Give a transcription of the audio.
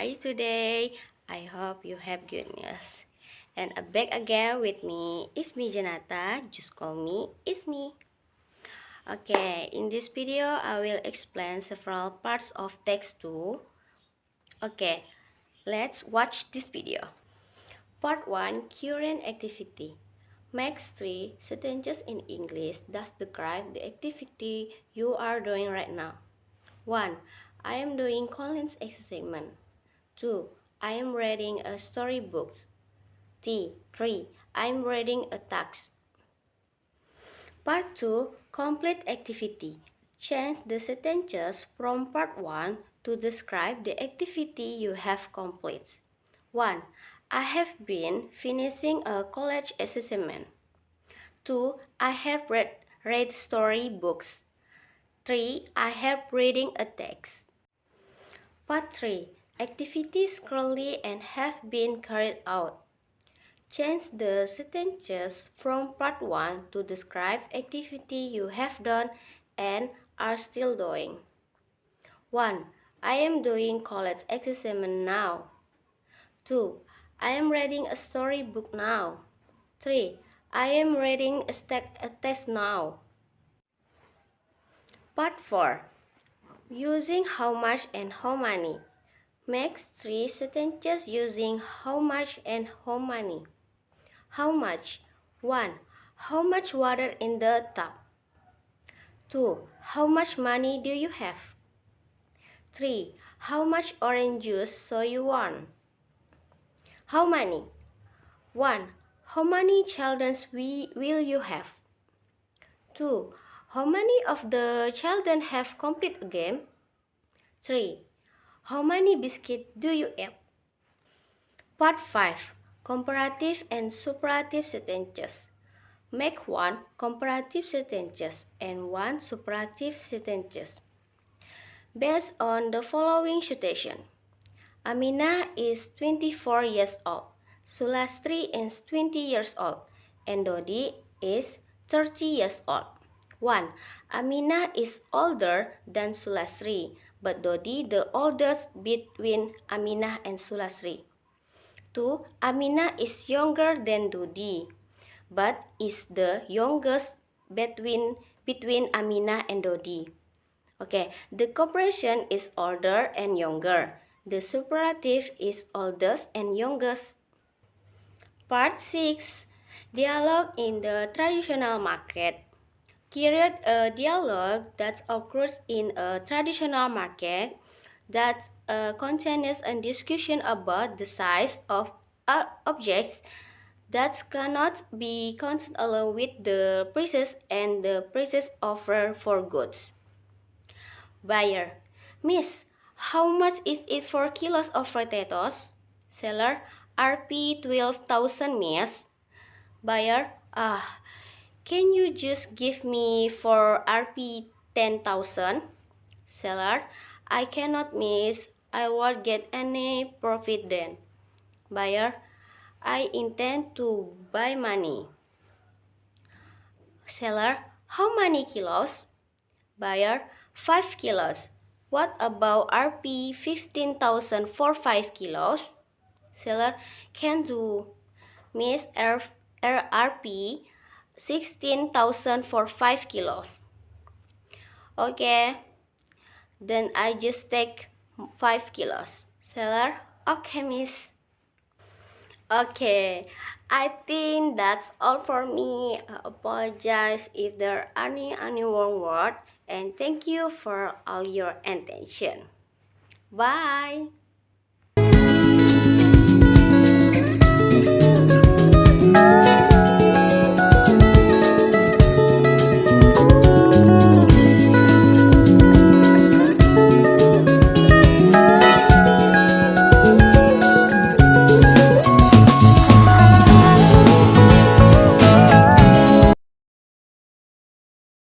are you today? I hope you have good news. And back again with me, it's me Janata, just call me, it's me. Okay, in this video, I will explain several parts of text 2. Okay, let's watch this video. Part 1, current activity. Make 3 sentences in English that describe the activity you are doing right now. 1. I am doing Collins assignment. 2. I am reading a storybook. 3. I am reading a text. Part 2. Complete activity. Change the sentences from part 1 to describe the activity you have completed. 1. I have been finishing a college assignment. 2. I have read storybooks. 3. I have reading a text. Part 3. Activities currently and have been carried out. Change the sentences from part 1 to describe activity you have done and are still doing. 1. I am doing college assignment now. 2. I am reading a storybook now. 3. I am reading a text now. Part 4. Using how much and how many. Make 3 sentences using how much and how many. How much? 1. How much water in the tub? 2. How much money do you have? 3. How much orange juice do you want? How many? 1. How many children will you have? 2. How many of the children have completed a game? 3. How many biscuits do you eat? Part 5. Comparative and superlative sentences. Make 1 comparative sentences and 1 superlative sentences. Based on the following situation. Amina is 24 years old, Sulastri is 20 years old, and Dodi is 30 years old. 1. Amina is older than Sulastri, but Dodi the oldest between Amina and Sulastri. 2. Amina is younger than Dodi, but is the youngest between Amina and Dodi. Okay, the comparison is older and younger. The superlative is oldest and youngest. Part 6. Dialogue in the traditional market. Create a dialogue that occurs in a traditional market that contains a discussion about the size of objects that cannot be counted along with the prices and the prices offered for goods. Buyer. Miss, how much is it for kilos of potatoes? Seller. Rp 12,000, miss. Buyer. Can you just give me for Rp 10,000? Seller. I cannot, miss. I won't get any profit then. Buyer. I intend to buy money. Seller. How many kilos? Buyer. 5 kilos. What about Rp 15,000 for 5 kilos? Seller. Can do, miss. Rp 16,000 for 5 kilos. Okay, then I just take 5 kilos. Seller. Okay, miss. Okay, I think that's all for me. I apologize if there are any wrong word, and thank you for all your attention. Bye.